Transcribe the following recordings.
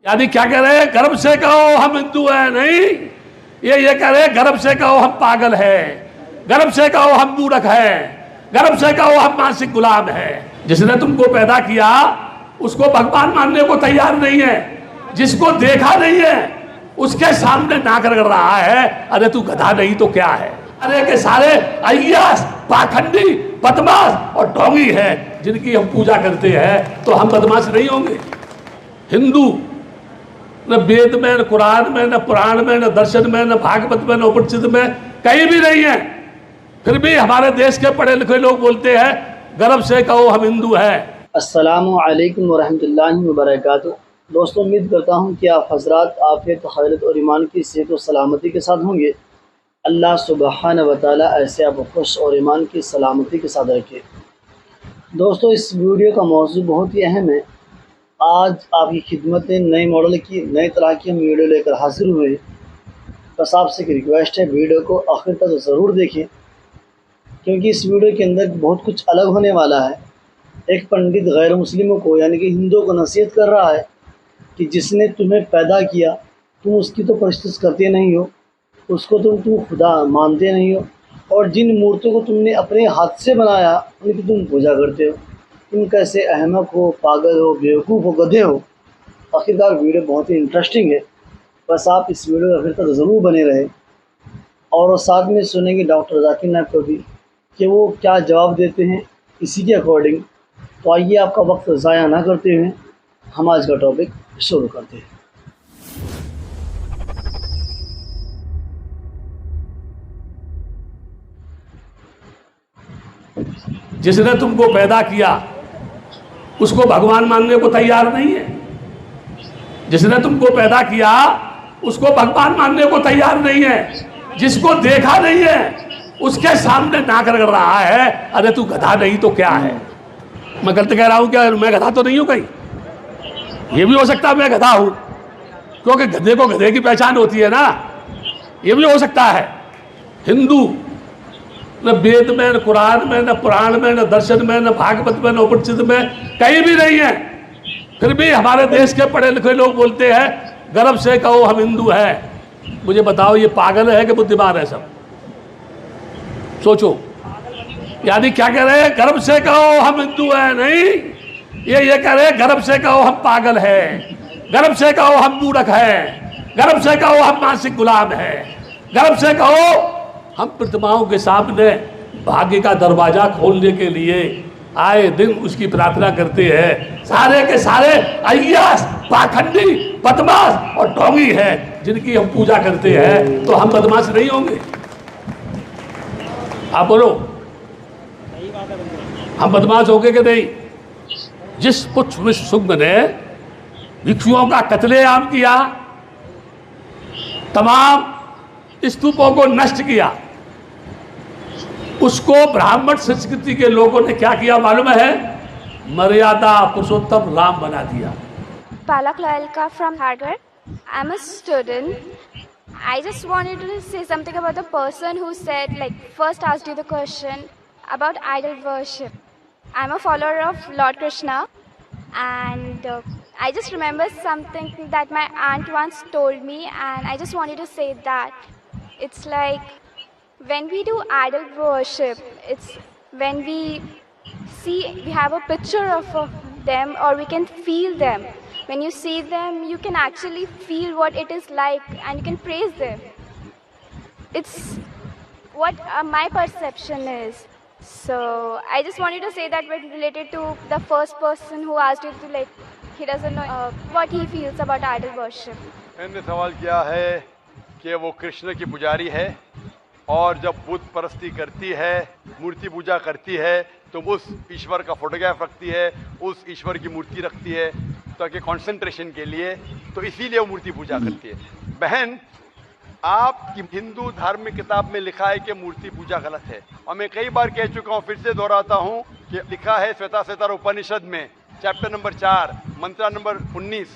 यानी क्या कह रहे हैं, गर्व से कहो हम हिंदू हैं, नहीं, ये कह रहे हैं गर्व से कहो हम पागल हैं, गर्व से कहो हम मूर्ख हैं, गर्व से कहो हम मानसिक गुलाम हैं। जिसने तुमको पैदा किया उसको भगवान मानने को तैयार नहीं है, जिसको देखा नहीं है उसके सामने नाक रगड़ रहा है, अरे तू गधा नहीं तो क्या है। अरे के सारे अय्यास, पाखंडी, बदमाश और ढोंगी है जिनकी हम पूजा करते हैं, तो हम बदमाश नहीं होंगे। हिंदू न वेद में, न कुरान में, न पुराण में, न दर्शन में, न भागवत में, न उपनिषद में कहीं भी नहीं है। फिर भी हमारे देश के पढ़े लिखे लोग बोलते हैं गर्व से कहो हम हिंदू हैं। अस्सलामु अलैकुम वरहमतुल्लाहि वबरकातुहू। दोस्तों, उम्मीद करता हूँ कि आप हजरात आफियत, खैरियत और ईमान की सेहत और सलामती के साथ होंगे। अल्लाह सुब्हानहू व तआला ऐसे आप खुश और ईमान की सलामती के साथ रखे। दोस्तों, इस वीडियो का मौजू बहुत ही अहम है। आज आपकी खिदमत में नए मॉडल की, नई तरह की हम वीडियो लेकर हाजिर हुए। बस आपसे एक रिक्वेस्ट है, वीडियो को आखिर तक ज़रूर देखें, क्योंकि इस वीडियो के अंदर बहुत कुछ अलग होने वाला है। एक पंडित गैर मुस्लिमों को यानी कि हिंदुओं को नसीहत कर रहा है कि जिसने तुम्हें पैदा किया तुम उसकी तो परस्तिश करते नहीं हो, उसको तुम खुदा मानते नहीं हो, और जिन मूर्तियों को तुमने अपने हाथ से बनाया उनकी तुम पूजा करते हो। तुम कैसे अहमक हो, पागल हो, बेवकूफ़ हो, गधे हो। आखिरकार वीडियो बहुत ही इंटरेस्टिंग है, बस आप इस वीडियो आखिर तक ज़रूर बने रहें। और साथ में सुनेंगे डॉक्टर जाकिर नायक को भी कि वो क्या जवाब देते हैं इसी के अकॉर्डिंग। तो आइए, आपका वक्त ज़ाया ना करते हुए हम आज का टॉपिक शुरू करते हैं। जिसने तुमको पैदा किया उसको भगवान मानने को तैयार नहीं है, जिसने तुमको पैदा किया उसको भगवान मानने को तैयार नहीं है, जिसको देखा नहीं है उसके सामने नाक रगड़ रहा है, अरे तू गधा नहीं तो क्या है। मैं गलत कह रहा हूं क्या? मैं गधा तो नहीं हूं कहीं? ये भी हो सकता है मैं गधा हूं, क्योंकि गधे को गधे की पहचान होती है ना, ये भी हो सकता है। हिंदू न वेद में, न कुरान में, न पुराण में, न दर्शन में, न भागवत में, न उपनिषद में कहीं भी नहीं है। फिर भी हमारे देश के पढ़े लिखे लोग बोलते हैं गर्व से कहो हम हिंदू हैं। मुझे बताओ, ये पागल है कि बुद्धिमान है? सब सोचो। यानी क्या कह रहे हैं, गर्व से कहो हम हिंदू हैं, नहीं, ये कह रहे हैं गर्व से कहो हम पागल हैं, गर्व से कहो हम मूर्ख हैं, गर्व से कहो हम मानसिक गुलाम हैं, गर्व से कहो हम प्रतिमाओं के सामने भाग्य का दरवाजा खोलने के लिए आए दिन उसकी प्रार्थना करते हैं। सारे के सारे अय्यास, पाखंडी, बदमाश और ढोंगी है जिनकी हम पूजा करते हैं, तो हम बदमाश नहीं होंगे? आप बोलो, हम बदमाश होंगे कि नहीं? जिस पुष्प शुंग ने भिक्षुओं का कत्लेआम किया, तमाम स्तूपों को नष्ट किया, उसको ब्राह्मण संस्कृति के लोगों ने क्या किया मालूम है? मर्यादा पुरुषोत्तम राम बना दिया। Palak Loyalka from Harvard. I'm a student. I just wanted to say something about the person who said, first asked you the question about idol worship. I'm a follower of Lord Krishna, and I just remember something that my aunt once told me, and I just wanted to say that it's like when we do idol worship, it's when we have a picture of them, or we can feel them. When you see them, you can actually feel what it is like, and you can praise them. It's what my perception is. So I just wanted to say that when related to the first person who asked you to he doesn't know what he feels about idol worship. मैंने सवाल किया है कि वो कृष्ण की पुजारी है, और जब बुत परस्ती करती है, मूर्ति पूजा करती है, तो उस ईश्वर का फोटोग्राफ रखती है, उस ईश्वर की मूर्ति रखती है ताकि कंसंट्रेशन के लिए, तो इसीलिए वो मूर्ति पूजा करती है। बहन, आपकी हिंदू धार्मिक किताब में लिखा है कि मूर्ति पूजा गलत है, और मैं कई बार कह चुका हूँ, फिर से दोहराता हूँ कि लिखा है श्वेताश्वेतर उपनिषद में चैप्टर नंबर 4 मंत्र नंबर 19,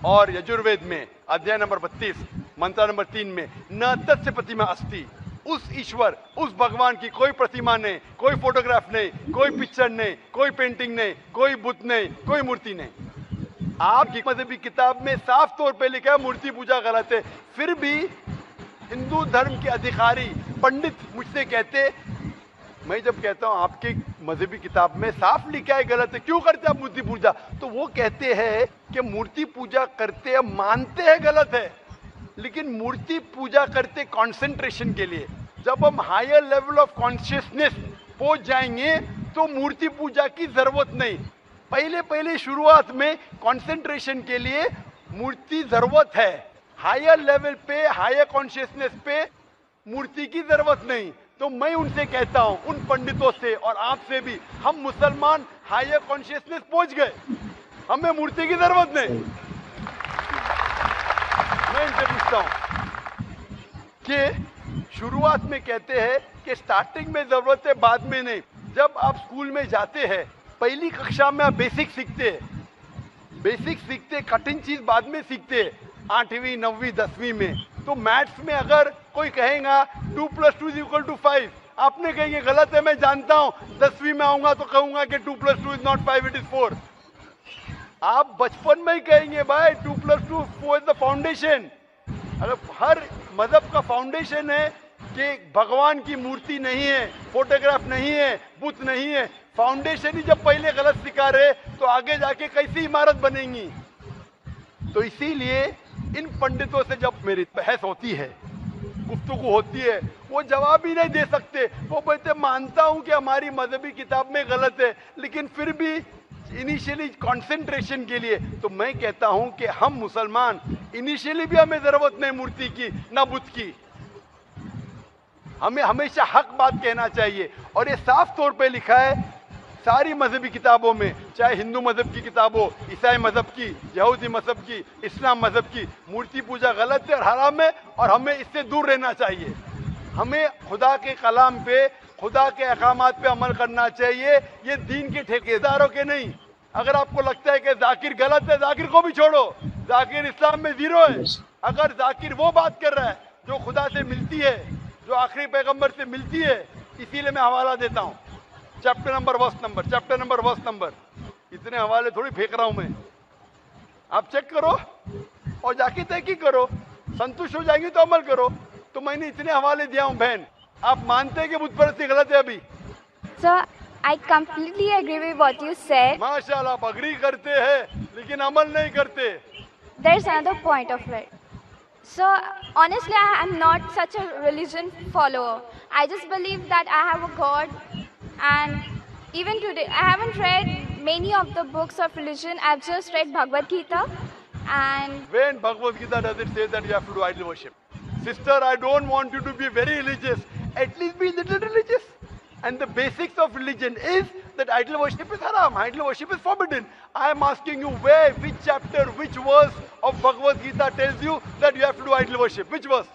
और यजुर्वेद में अध्याय नंबर 32 मंत्र नंबर 3 में, न तस्य प्रतिमा अस्ति, उस ईश्वर, उस भगवान की कोई प्रतिमा नहीं, कोई फोटोग्राफ नहीं, कोई पिक्चर नहीं, कोई पेंटिंग नहीं, कोई बुत नहीं, कोई मूर्ति नहीं। आपकी मजहबी किताब में साफ तौर पे लिखा है मूर्ति पूजा गलत है, फिर भी हिंदू धर्म के अधिकारी पंडित मुझसे कहते, मैं जब कहता हूँ आपकी मजहबी किताब में साफ लिखा है गलत है, क्यों करते आप मूर्ति पूजा, तो वो कहते हैं कि मूर्ति पूजा करते हैं, मानते हैं गलत है, लेकिन मूर्ति पूजा करते कंसंट्रेशन के लिए। जब हम हायर लेवल ऑफ कॉन्शियसनेस पहुंच जाएंगे तो मूर्ति पूजा की जरूरत नहीं। पहले शुरुआत में कंसंट्रेशन के लिए मूर्ति जरूरत है, हायर लेवल पे, हायर कॉन्शियसनेस पे मूर्ति की जरूरत नहीं। तो मैं उनसे कहता हूं, उन पंडितों से और आपसे भी, हम मुसलमान हायर कॉन्शियसनेस पहुंच गए, हमें मूर्ति की जरूरत नहीं। मैं इनसे पूछता हूं कि शुरुआत में कहते हैं कि स्टार्टिंग में जरूरत है, बाद में नहीं। जब आप स्कूल में जाते हैं, पहली कक्षा में आप बेसिक सीखते हैं, कठिन चीज बाद में सीखते हैं, 8वीं 9वीं 10वीं में। तो मैथ्स में अगर कोई कहेगा 2 + 2 = 5, आपने कहेंगे गलत है, मैं जानता हूं, 10वीं में आऊंगा तो कहूंगा कि 2 + 2 is not 5, it is 4। आप बचपन में ही कहेंगे भाई 2 + 2 4 is the foundation। अगर हर मजहब का फाउंडेशन है कि भगवान की मूर्ति नहीं है, फोटोग्राफ नहीं है, बुत नहीं है, फाउंडेशन ही जब पहले गलत सिखा रहे तो आगे जाके कैसी इमारत बनेंगी। तो इसीलिए इन पंडितों से जब मेरी बहस होती है, गुफ्तगू होती है, वो जवाब ही नहीं दे सकते। वो बोलते मानता हूं कि हमारी मजहबी किताब में गलत है, लेकिन फिर भी इनिशियली कंसंट्रेशन के लिए। तो मैं कहता हूं कि हम मुसलमान इनिशियली भी हमें जरूरत नहीं मूर्ति की ना बुत की, हमें हमेशा हक बात कहना चाहिए। और ये साफ तौर पे लिखा है सारी मजहबी किताबों में, चाहे हिंदू मजहब की किताब हो, ईसाई मजहब की, यहूदी मजहब की, इस्लाम मजहब की, मूर्ति पूजा गलत है और हराम है और हमें इससे दूर रहना चाहिए। हमें खुदा के कलाम पे, खुदा के अहकामात पे अमल करना चाहिए, ये दीन के ठेकेदारों के नहीं। अगर आपको लगता है कि जाकिर गलत है, जाकिर को भी छोड़ो, जाकिर इस्लाम में 0 है। अगर जाकिर वो बात कर रहा है जो खुदा से मिलती है, जो आखिरी पैगंबर से मिलती है, इसीलिए मैं हवाला देता हूँ, चैप्टर नंबर वर्स नंबर। इतने हवाले थोड़ी फेंक रहा हूं मैं, आप चेक करो और जाके तहकीक करो, संतुष्ट हो जाएंगे तो अमल करो। तो मैंने इतने हवाले दिया हूं बहन, आप मानते हैं कि बुत परस्ती गलत है अभी? Sir, I completely agree with what you said. माशाल्लाह, आप अग्री करते हैं लेकिन अमल नहीं करते। There's another point of it. So, honestly, I am not such a religion follower. I just believe that I have a God, and even today, I haven't read many of the books of religion. I've just read Bhagavad Gita, and When Bhagavad Gita does it say that you have to do idol worship? Sister, I don't want you to be very religious. At least be little religious. And the basics of religion is that idol worship is haram. Idol worship is forbidden. I am asking you where, which chapter, which verse of Bhagavad Gita tells you that you have to do idol worship? Which verse?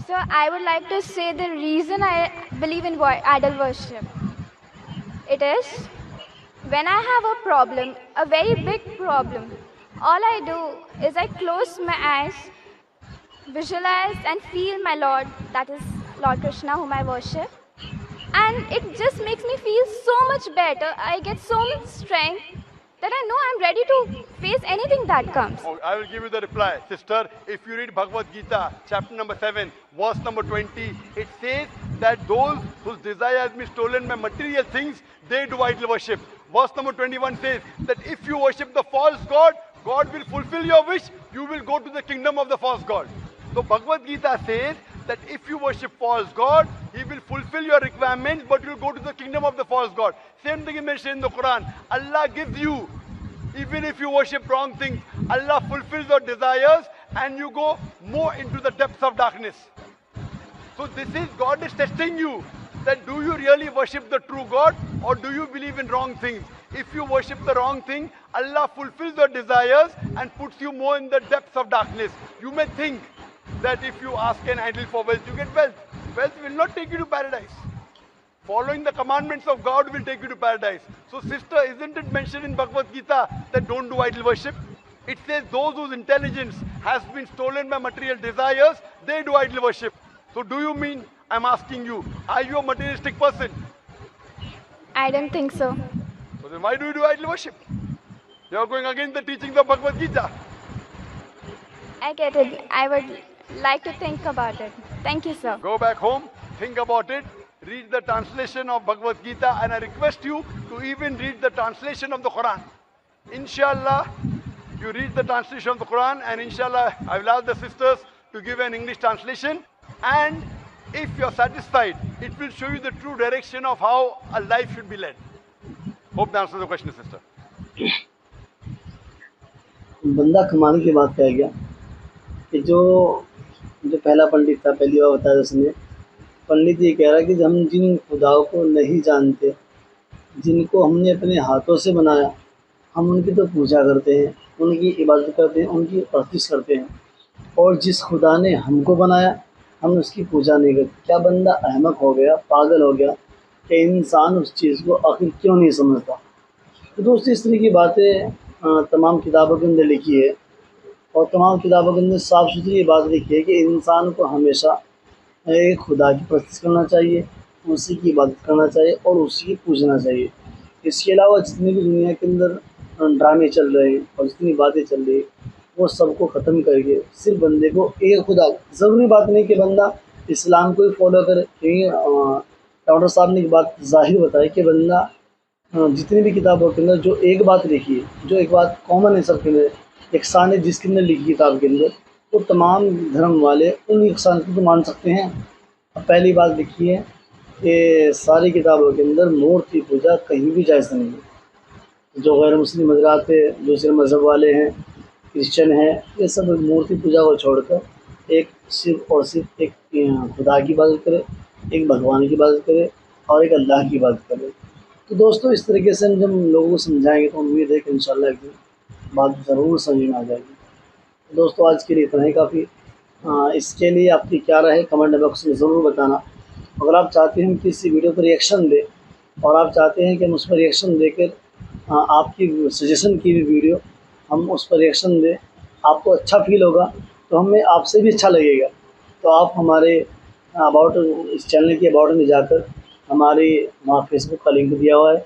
so I would like to say the reason I believe in idol worship. It is when I have a problem, a very big problem, all I do is I close my eyes, visualize and feel my Lord, that is Lord Krishna whom I worship. And it just makes me feel so much better. I get so much strength that I know I'm ready to face anything that comes. Oh, I will give you the reply. Sister, if you read Bhagavad Gita, chapter number 7, verse number 20, it says that those whose desire has been stolen by material things, they do idol worship. Verse number 21 says that if you worship the false god, God will fulfill your wish, you will go to the kingdom of the false god. So Bhagavad Gita says that if you worship false god, he will fulfill your requirements, but you will go to the kingdom of the false god. Same thing is mentioned in the Quran. Allah gives you, even if you worship wrong things, Allah fulfills your desires and you go more into the depths of darkness. So this is, God is testing you, that do you really worship the true God or do you believe in wrong things? If you worship the wrong thing, Allah fulfills your desires and puts you more in the depths of darkness. You may think that if you ask an idol for wealth, you get wealth. Wealth will not take you to paradise. Following the commandments of God will take you to paradise. So sister, isn't it mentioned in Bhagavad Gita that don't do idol worship? It says those whose intelligence has been stolen by material desires, they do idol worship. So do you mean, I'm asking you, are you a materialistic person? I don't think so. So then why do you do idol worship? You are going against the teachings of Bhagavad Gita. I get it. I would like to think about it. Thank you, sir. Go back home, think about it, read the translation of Bhagavad Gita, and I request you to even read the translation of the Quran. Inshallah, you read the translation of the Quran, and inshallah, I will ask the sisters to give an English translation. And if you are satisfied, it will show you the true direction of how a life should be led. Hope that answers the question, sister. बंदा कमाने की बात कह गया कि जो पहला पंडित था, पहली बार बताया उसने, पंडित ये कह रहा है कि हम जिन खुदाओं को नहीं जानते, जिनको हमने अपने हाथों से बनाया, हम उनकी तो पूजा करते हैं, उनकी इबादत करते हैं, उनकी परस्तिश करते हैं, और जिस खुदा ने हमको बनाया हम उसकी पूजा नहीं करते। क्या बंदा अहमक हो गया, पागल हो गया कि इंसान उस चीज़ को आखिर क्यों नहीं समझता। तो दोस्तों, इस तरह की बातें तमाम किताबों के अंदर लिखी है, और तमाम किताबों के अंदर साफ़ सुथरी बात लिखी है कि इंसान को हमेशा एक खुदा की परस्तिश करना चाहिए, उसी की इबादत करना चाहिए और उसी की पूजना चाहिए। इसके अलावा जितने भी दुनिया के अंदर ड्रामे चल रहे हैं और जितनी बातें चल रही है, वो सबको ख़त्म करके सिर्फ बंदे को एक खुदा, ज़रूरी बात नहीं कि बंदा इस्लाम को ही फॉलो करे। डॉक्टर साहब ने एक बात ज़ाहिर बताई कि बंदा जितनी भी किताबों के अंदर जो एक बात लिखी है, जो एक बात कॉमन है सबके अंदर, यकसान है जिसके अंदर लिखी किताब के अंदर, तो तमाम धर्म वाले उन यकसान को तो मान सकते हैं। अब पहली बात लिखी है कि सारी किताबों के अंदर मूर्ति पूजा कहीं भी जायज़ नहीं है। जो गैर मुस्लिम हज़रात है, दूसरे मज़हब वाले हैं, क्रिश्चियन हैं, ये सब मूर्ति पूजा को छोड़कर एक सिर्फ़ और सिर्फ एक खुदा की इबादत करे, एक भगवान की इबादत करे और एक अल्लाह की इबादत करे। तो दोस्तों, इस तरीके से हम जब लोगों को समझाएंगे तो उम्मीद है कि इंशाअल्लाह एक दिन बात ज़रूर समझ में आ जाएगी। तो दोस्तों, आज के लिए इतना ही काफ़ी। इसके लिए आपकी क्या राय है कमेंट बॉक्स में ज़रूर बताना। अगर आप चाहते हैं कि इसी वीडियो पर रिएक्शन दें और आप चाहते हैं कि हम उस पर रिएक्शन देकर आपकी सजेशन की हुई वीडियो हम उस पर रिएक्शन दें, आपको अच्छा फील होगा तो हमें आपसे भी अच्छा लगेगा। तो आप हमारे अबाउट, इस चैनल के अबाउट में जाकर हमारे वहाँ फेसबुक का लिंक दिया हुआ है,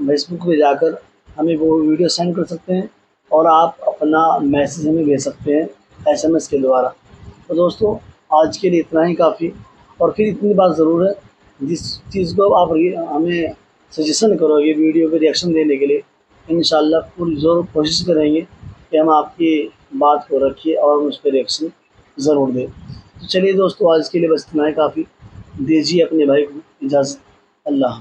फेसबुक पे जाकर हमें वो वीडियो सेंड कर सकते हैं और आप अपना मैसेज हमें भेज सकते हैं SMS के द्वारा। तो दोस्तों, आज के लिए इतना ही काफ़ी। और फिर इतनी बात ज़रूर है, जिस चीज़ को आप हमें सजेशन करोगे वीडियो पे रिएक्शन देने के लिए, इंशाअल्लाह पूरी ज़रूर कोशिश करेंगे कि हम आपकी बात को रखिए और उस पर रिएक्शन ज़रूर दें। तो चलिए दोस्तों, आज के लिए बस इतना ही काफ़ी। दीजिए अपने भाई को इजाज़त। अल्लाह।